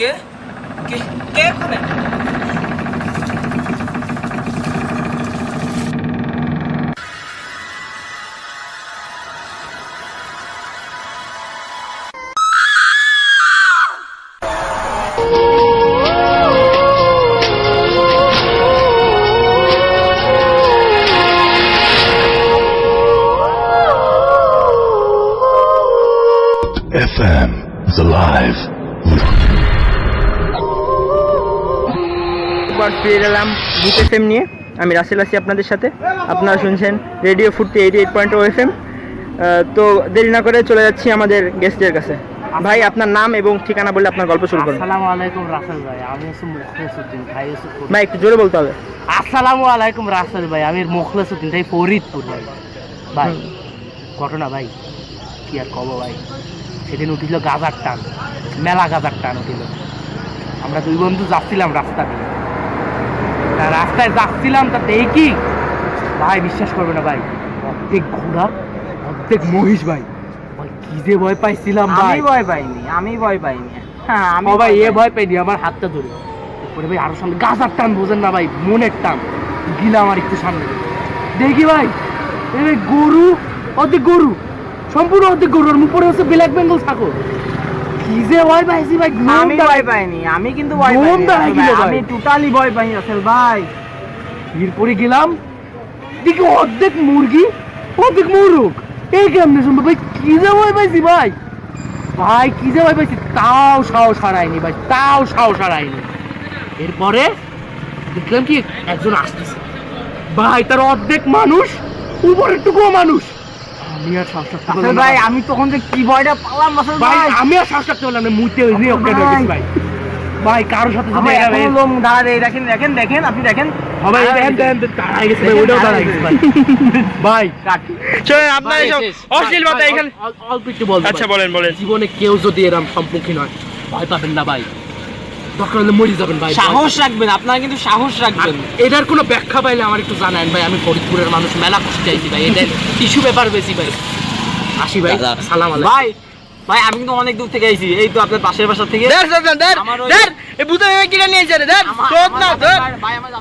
কে কে কে ওখানে? FM is alive. একবার ফিরে এলাম বুথ FM নিয়ে। আমি রাসেল আছি আপনাদের সাথে। আপনারা শুনছেন রেডিও ফুর্তি 88.0 FM। তো দেরি না করে চলে যাচ্ছি আমাদের গেস্টের কাছে। ভাই আপনার নাম এবং ঠিকানা বললে আপনার গল্প শুরু করুন। আসসালামু আলাইকুম রাসেল ভাই, আমি হচ্ছে মুখলেসউদ্দিন ভাই। ভাই একটু জোরে বলতে হবে। আসসালামু আলাইকুম রাসেল ভাই, আমি মুখলেসউদ্দিন ভাই, ফরিদপুর ভাই। ভাই ঘটনা ভাই কি আর কব ভাই, সেদিন উঠিল গাজার টান, মেলা গাজার টান উঠিল। আমরা দুই বন্ধু যাচ্ছিলাম রাস্তা দিয়ে, তা রাস্তায় যাচ্ছিলাম, তা দেখি ভাই বিশ্বাস করবে না ভাই, অর্ধেক ঘোড়া অর্ধেক মহিষ ভাই। ভাই কি যে ভয় পাইছিলাম ভাই। আমি ভয় পাইনি। হ্যাঁ আমি ভাই এ ভয় পাইনি, আমার হাতটা ধরে পরে ভাই আরো সামনে গাজার টান, বোঝেন না ভাই, মনের টান গিলাম আর একটু সামনে দেখি ভাই এই গরু, অর্ধেক গরু, সম্পূর্ণ অর্ধেক গরু, আর উপরে হচ্ছে ব্ল্যাক বেঙ্গল ছাগল। কি যে ভয় পাইছি ভাই। আমি ভয় পাইনি, আমি কিন্তু ভয় পাইনি, আমি টোটালি ভয় পাইনি রাসেল ভাই। এরপরে গেলাম দেখি অর্ধেক মুরগি অর্ধেক মুরগ, এই কেমনে শুনবো ভাই, কি যে ভয় পাইছি ভাই। ভাই কি যে ভয় পাইছি, তাও সাহস হারায়নি ভাই, তাও সাহস হারায়নি। এরপরে দেখলাম কি একজন আসতেছে ভাই, তার অর্ধেক মানুষ, উপরের টুকুও মানুষ। আমি আর শ্বাস রাখতে পারলাম না ভাই, আমি তখন যে কি ভয়টা পেলাম রাসেল ভাই, ভাই। আমি আর শ্বাস রাখতে পারলাম না, মুইতে হয়ে অজ্ঞান হয়ে গেছি ভাই। ভাই কারোর সাথে আমার এখনো লোম দাঁড়ায়, দেখেন আপনি দেখেন। ভাই দাঁড়ায় গেছে ভাই, ওটাও দাঁড়ায় গেছে ভাই। ভাই চলেন আপনার এইসব অশ্লীল কথা এখানে অল্প একটু বলবো। আচ্ছা বলেন। জীবনে কেউ যদি এরকম সম্মুখীন হয়, ভয় পাবেন না ভাই, দরকার হলে মরে যাবেন ভাই। সাহস রাখবেন, আপনারা কিন্তু সাহস রাখবেন। এটার কোনো ব্যাখ্যা পাইলে আমার একটু জানান ভাই, আমি ফরিদপুরের মানুষ, মেলা খুশি চাইছি ভাই, এটা টিস্যু পেপার বেশি ভাই। আসি ভাই, সালাম আলাইকুম ভাই আমি কিন্তু অনেক দূর থেকে আইছি, এই তো আপনার পাশের বাসা থেকে। এই ভূত কিনে নিয়ে যাবে, ভাই আমার